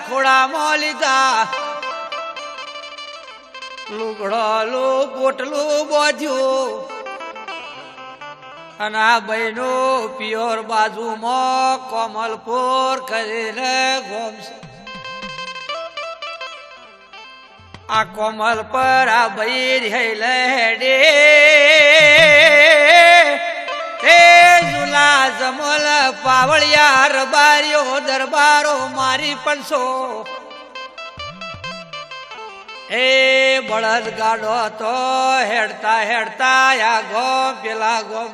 ખોડામાં લીધા લુગડોલું પોટલું બોધ્યું અને આ બહેનો પિયોર બાજુમાં કોમલપુર કરીને ગોમશે આ કોમલ પર આ બૈર હેલે હે ઝુલા જમલ પાવળિયા રબારીઓ દરબારો મારી 500 એ બળદ ગાડો તો હેડતા હેડતા આ ગોમ પેલા ગોમ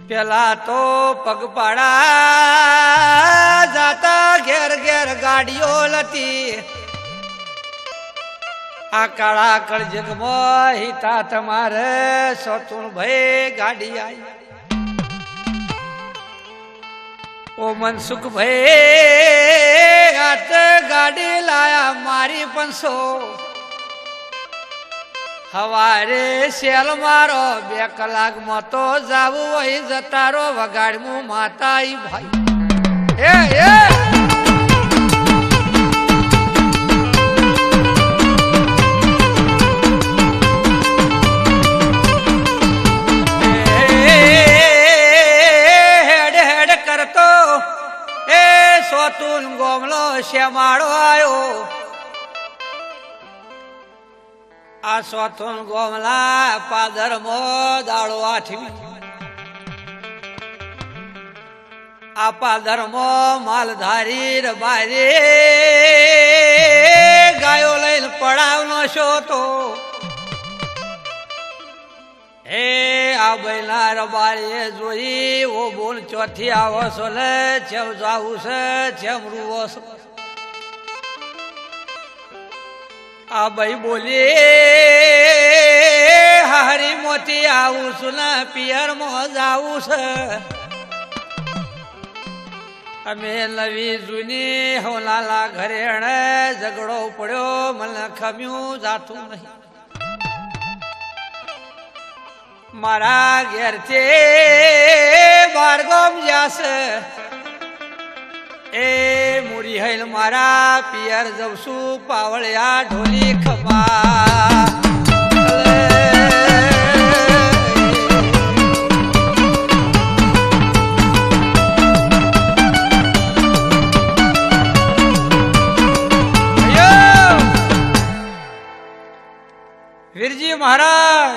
પેલા તો પગપાળા જાતા ઘેર ઘેર ગાડીઓ લતી આ કાળા કળજગમાં હિતા તમારે સોતુણ ભાઈ ગાડી આવી ઓ મનસુખ ભાઈ હાથ ગાડી લાયા મારી 500 હવારે શેલ મારો 2 કલાકમાં તો જાવું હોય જતારો વગાડવું માતા ઈ ભાઈ હેડ હેડ કરતો એ સોતુન ગોમલો શ્યામાળો આવ્યો આ સોથુન ગોમલા પાદરમો દાડો આઠમી આ પાદરમો માલધારી રબારી ગાયો લઈને પડાવનો છો તો હે આ બૈલા રબારીએ જોઈ ઓ બોલ ચોથી આવો છો લે જેમ જાવું છે જેમ રૂવો છો આ ભાઈ બોલી હારી મોતી આવું છું ને પિયર માં જાવું છે અમે નવી જૂની હોલાલા ઘરે ઝઘડો પડ્યો મને ખમ્યું જાતું નહીં મારા ઘેર છે બારગામ જાશે એ મુરી હૈલ મારા પિયર જવશું પાવળિયા ઢોલી ખમા વીરજી મહારાજ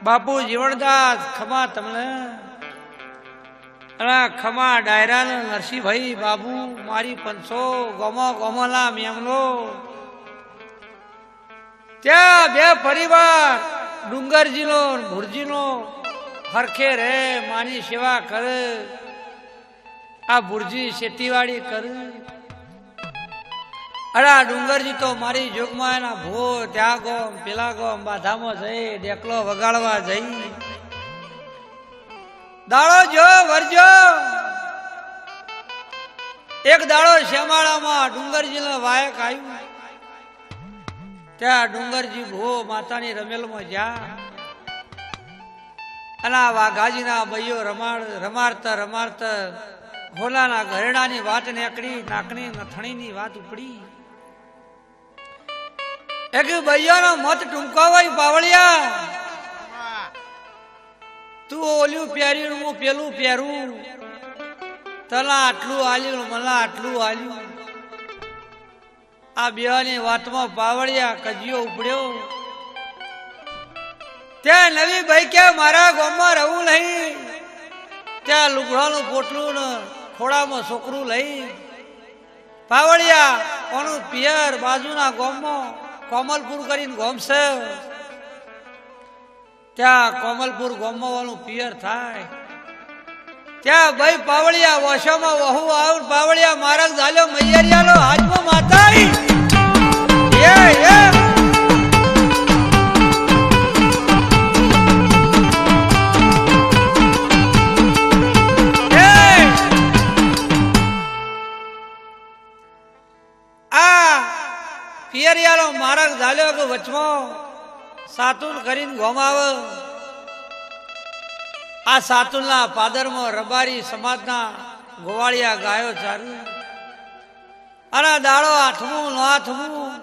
બાપુ જીવણદાસ ખમા તમને ખમા ડાયરા નરસિંહભાઈ બાબુ મારી 500 ગોમો ગોમલા મેમલો ત્યાં 2 પરિવાર ડુંગરજીનો ભુરજીનો હરખે રે માની સેવા કરે આ ભુરજી ખેતીવાડી કરે અરે ડુંગરજી તો મારી જોગમાં એના ભો ત્યાં ગોમ પેલા ગોમ બાધામાં જઈ ડેકલો વગાડવા જઈ દાડો જો વરજો એક દાડો શ્યામાળામાં ડુંગરજીને વાયક આવ્યું ત્યાં ડુંગરજી ભો માતાની રમેલમાં જા અને વાઘાજીના ભાઈઓ રમાડતા રમાડતા હોલાના ઘરેડાની વાત નીકળી નાકની નથણીની વાત ઉપડી એક ભાઈઓનો મત ટૂંકાવાય પાવળિયા તું ઓલ્યું પહેર્યું હું પેલું પહેરું તલા આટલું આલ્યું મને આટલું આલ્યું આ બેવાની વાતમાં પાવળિયા કજિયો ઉપડ્યો ત્યાં નવી ભાઈ કે મારા ગામમાં રહું નહીં ત્યાં લુગડાનું પોટલું ને ખોડામાં છોકરું લઈ પાવળિયા કોનું પિયર બાજુના ગામમાં કોમલપુર કરીને ગામ છે ત્યાં કોમલપુર ગામમાં પિયર થાય ત્યાં ભાઈ પાવળિયા વોશોમાં વહુ આવ પાવળિયા મારા ઝાલ્યો મૈયરિયાલો હાજમાં માતા પિયરિયાલો મારા ઝાલ્યો કે વચમાં સાતુન કરીને ગોમાવ આ સાતુલના પાદરમાં રબારી સમાજના ગોવાળિયા ગાયો ચારું અને દાડો આઠમું નો આઠમું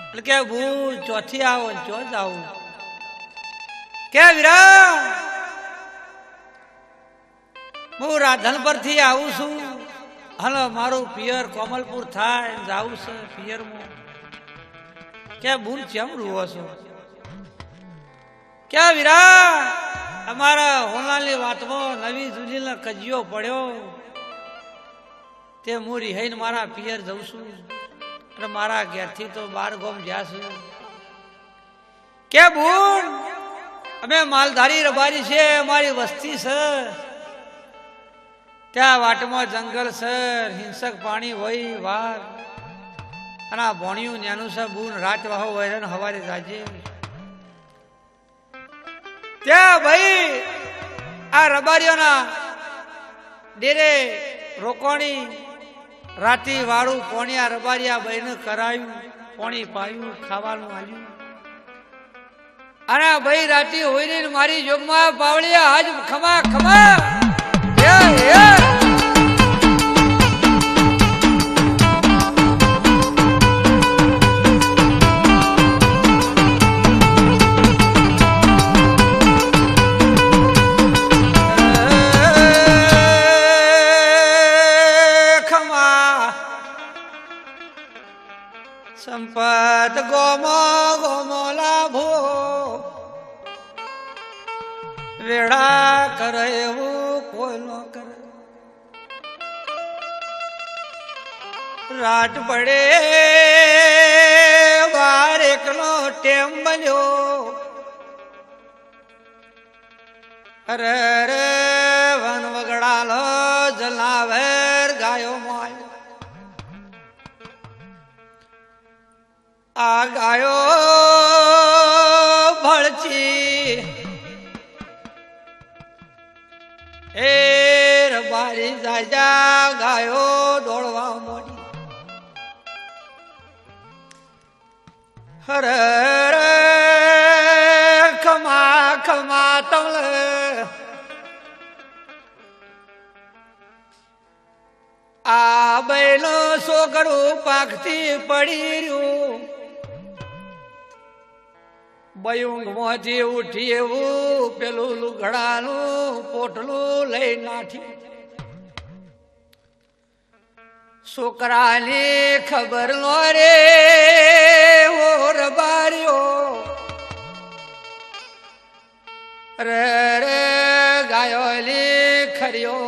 એટલે કે ભૂ ચોથી આવો ચો જ આવું કે વીરા હું રાધન પરથી આવું છું હાલો મારું પિયર કોમલપુર થાય જાવું છે પિયરમાં કે બૂન ચેમ રૂવો છો કે વીરા અમારા હોનાની વાતમાં નવી જુદીનો કજિયો પડ્યો તે હું રિહાઈને મારા પિયર જઉં છું અને મારા ઘેરથી તો 12 ગામ જ્યાં છું કે બૂન અમે માલધારી રબારી છે અમારી વસ્તી છે ત્યાં વાટમાં જંગલ છે હિંસક પાણી હોય વાર અને આ ભોણિયું ન્યાનું છે બૂન રાત વાહો હોય ને હવારે જાજે ત્યાં ભાઈ આ રબારીઓના ડેરે રોકોણી રાતી વાળું પોણિયા રબારિયા ભાઈને કરાયું પોણી પાયું ખાવાનું આલ્યું અને ભાઈ રાતી હોય ને મારી જોગમાં પાવળિયા હાજ ખમા ખમા સંપત ગોમો ગોમો લાભો વેડા કરે એવું કોઈ ન કરે રાત પડે વાર એકલો ટેમ બન્યો અરે રે વન વગડાલો જલાવેર ગાયો માયો આ ગાયો ભળચી એ રબારી જાજા ગાયો દોડવા મોડી હરે રે ખમા ખમા તમલે આ બેનો છોકરું પાકથી પડી રહ્યું બયુંગ મોથી ઉઠી એવું પેલું લુગડાનું પોટલું લઈ નાઠી છોકરાની ખબર નો રે ઓ રબાર્યો રે રે ગાયોલી ખર્યો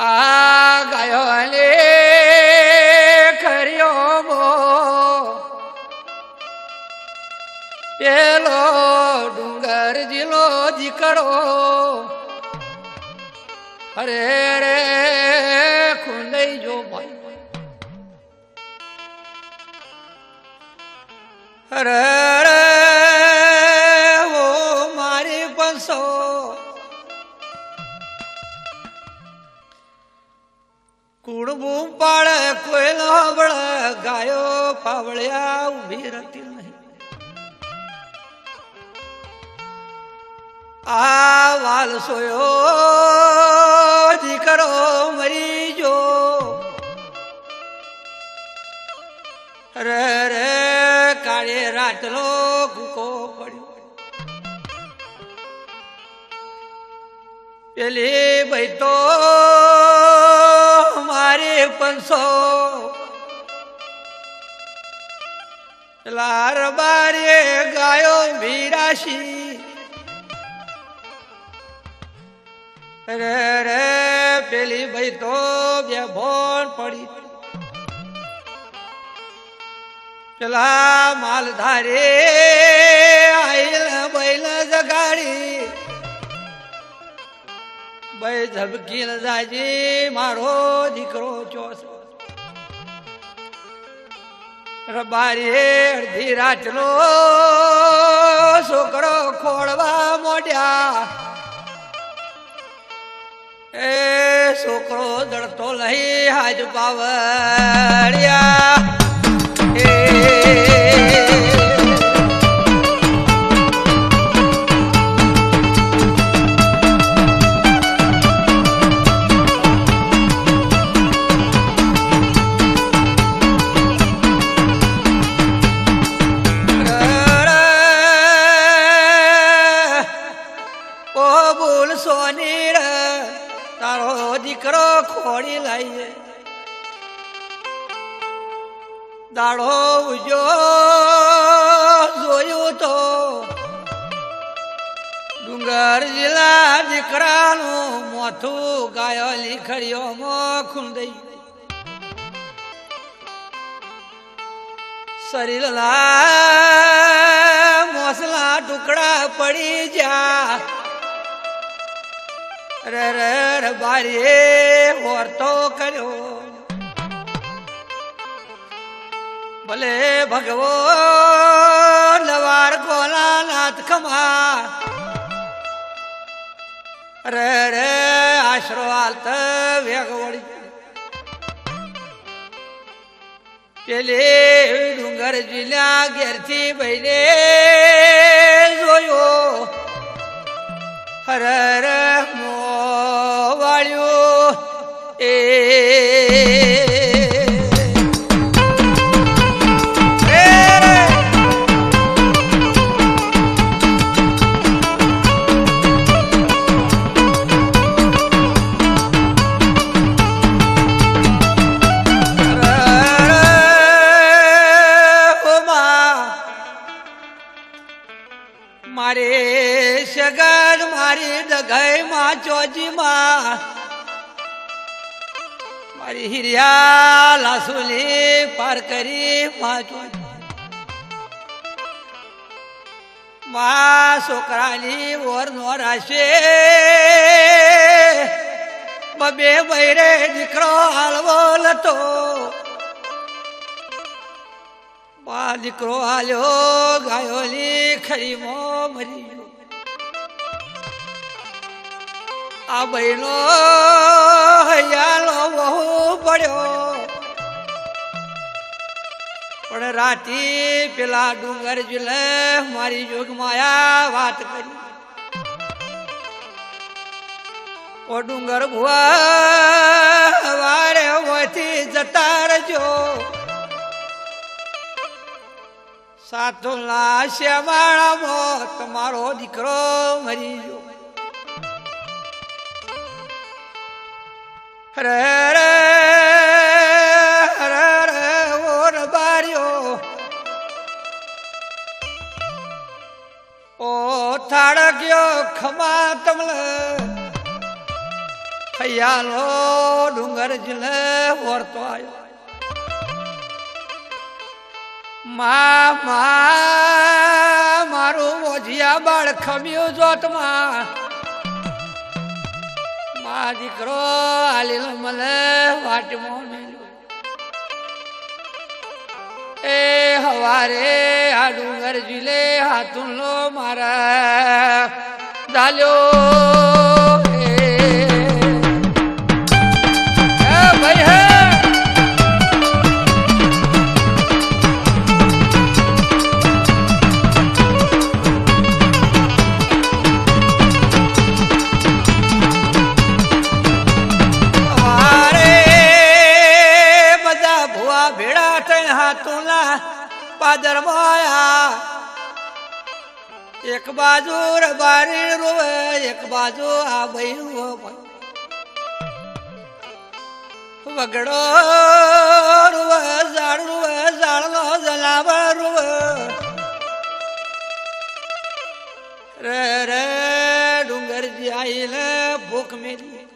આ ગાયોલી પેલો ડુંગર જીલો દીકરો અરે રે ખુંદઈ જો ભાઈ અરે રે ઓ મારી પંસો કુડબું પાડે કોઈ લાવડે ગાયો પાવળ્યા ઉભી રહેતી નહીં આ વાલ સોયો દીકરો મરી જો રે રે કાળે રાતલો કૂકો પડ્યો પેલી ભાઈ તો મારી પંસો પેલા રબારીએ ગાયો વીરાશી રે રે પેલી ભાઈ તો બે ભોન પડી પેલા માલધારે આઈલ બૈલ જગાડી ભાઈ ઝબકી જાજી મારો દીકરો ચોસ રબારી અડધી રાતનો છોકરો ખોળવા મોડ્યા એ છોકરો દડતો લઈ હાજ પાવડિયા સોની રે તારો દીકરો ખોડી લાઈએ દાડો ઉજો જોયું તો ડુંગર જિલ્લા દીકરાનું મોથું ગાયો લીખડીઓમાં ખૂંદાઈ શરીરના મોસલા ટુકડા પડી જા રે બારીએ વર્તો કર્યો ભલે ભગવો લવાર ગોલા નાથ ખમા રે આશરો હાલત વેગ વળી પેલે ડુંગર જિલ્લા ઘેરથી ભાઈને જોયો હર મો વાળ્યો એ મારે સગન મારી ડગાઈ માં ચોજી માં મારી હિરિયા લાસુલી પાર કરી માં ચોજી માં છોકરાની ઓર નો રાશે બબે બૈરે દીકરો હાલવો લતો દીકરો હાલ્યો ગાયોલી ખરીમો મરી આ બહેનો હૈયાલો બહુ પડ્યો પણ રાતી પેલા ડુંગર જુલે મારી જોગ માયા વાત કરી ઓ ડુંગર ભુવા વારે હોથી જતા રજો સાતુલા શ્યામાળામાં તમારો દીકરો મરી ગયો રે ઓર બાર્યો ઓ થાળ ગયો ખમા તમલે હૈયાલો ડુંગર જલે વરતો આવ્યો મારું મોજિયા બાળ ખમ્યું જોતમાં મા દીકરો હાલીલ મને વાટમાં એ હવારે આ ડુંગર જીલે હાથુલો મારા ડાલ્યો ભાઈ હે પાદર માયા એક બાજુ રબારી રોવે એક બાજુ આ ભાઈ વગડો રોવે ઝાડનો જલાવર રોવે રે ડુંગરજી આઈને ભૂખ મેલી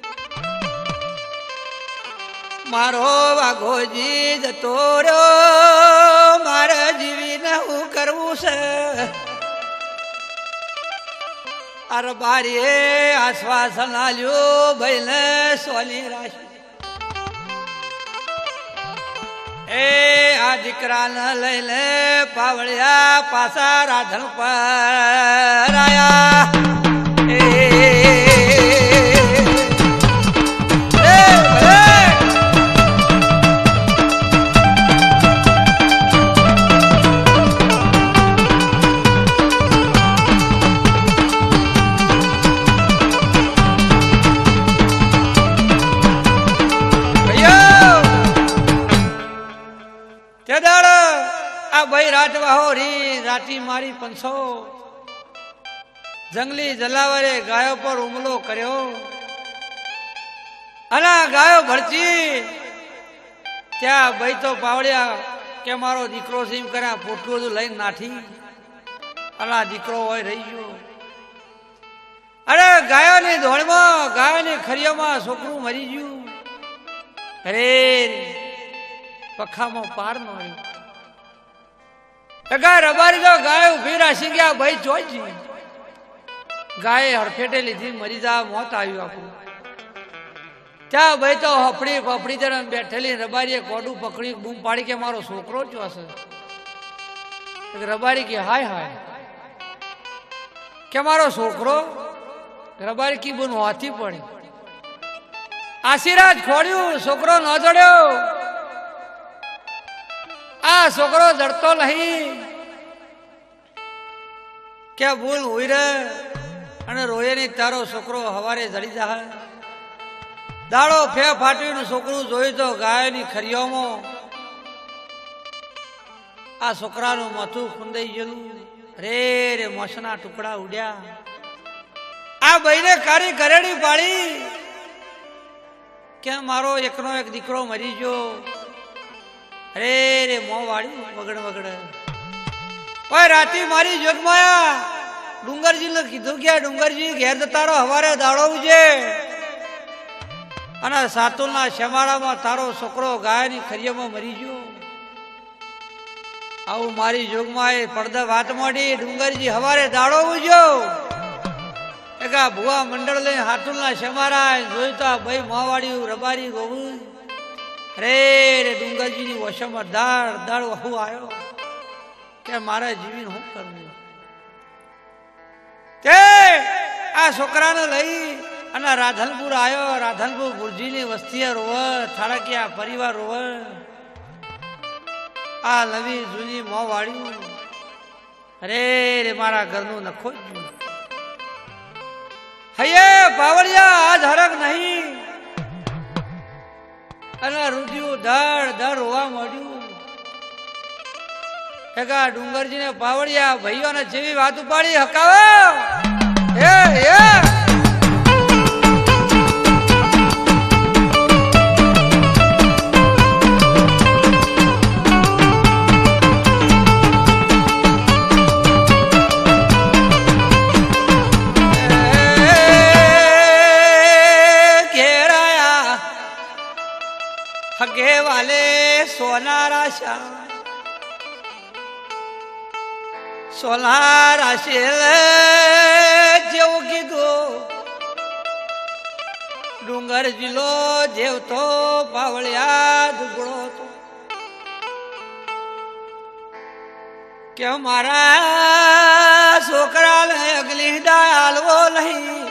મારો વાઘોજી જતો રહ્યો મારે જીવીને હું કરવું છે અર બારીએ આશ્વાસન આલ્યું ભાઈને સોની રાશિ એ આ દીકરાને લઈને પાવળિયા પાછા રાધન પર આયા રાટી મારી 500 જંગલી જલાવરે ગાયો પર હુમલો કર્યો અને ગાયો ભરચી ત્યાં ભાઈ તો પાવડિયા કે મારો દીકરો સીમ કર્યા પોટલું બધું લઈને નાઠી અને દીકરો હોય રહી ગયો. અરે ગાયોની ધોળમાં ગાયોની ખરીઓમાં છોકરું મરી ગયું. અરે પખામાં પાર ન આવ્યું. રબારી તો ગાય ઉભી રાશી ગયા ભાઈ જોઈ ગાય હડફેટે લીધી મરી જા મોત આવ્યું આપણું. ત્યાં ભાઈ તો હફડી ફફડી જણ બેઠેલી રબારીએ કોડું પકડી બૂમ પાડી કે મારો છોકરો જ હશે. રબારી કે હાય હાય કે મારો છોકરો. રબારી કી બોન હાથી પડી આશીર્વાદ ખોડ્યું છોકરો ન જડ્યો. આ છોકરો જડતો નહીં કે ભૂલ હોય રે અને રોયે નહીં તારો છોકરો હવારે જડી જાય. દાડો ફે ફાટ્યું છોકરું જોયું તો ગાયની ખરીઓમાં આ છોકરાનું માથું ખુંદાઈ ગયેલું. રે રે મોસના ટુકડા ઉડ્યા. આ ભાઈને કારી કરેડી પાડી કે મારો એકનો એક દીકરો મરી ગયો. અરે રે મો વાળી વગડ વગડ. ઓય રાતી મારી જોગમાયા ડુંગરજી ને કીધું કે ડુંગરજી ઘેર જતા રહો હવારે દાડો ઉજે અને સાતુલના શેમાળામાં તારો છોકરો ગાયની ખરીયામાં મરી ગયો. આવું મારી જોગમાં એ પડદા વાત મોડી ડુંગરજી હવારે દાડો ઉજ્યો. એકા ભુવા મંડળ લઈને હાતુલના શેમારા જોયું તો ભાઈ માવાડી રબારી રોવું. રે રે ડુંગરજીની વશમાં દાળ દાળ વહુ આવ્યો કે મારા જીવીને શું કરવું. તે આ છોકરાને લઈ અને રાધનપુર આવ્યો. રાધનપુર ગુરજીની વસ્તીએ રોવે થાળકિયા પરિવાર રોવે. આ નવી જૂની મોં વાળ્યું. અરે રે મારા ઘરનું નખો જ હૈયે પાવડિયા આજ હરક નહીં અને રૂઢિયું ધડ ધડ હોવા મળ્યું. એકા ડુંગરજી ને પાવડિયા ભાઈઓને જેવી વાત ઉપાડી હકાવો. હગે વાલે સોના રાશા સોના રાશી જેવું કીધું ડુંગર જિલ્લો જેવતો પાવળિયા દુગડો તો કે મારા છોકરાને અગલી ડાળવો નહીં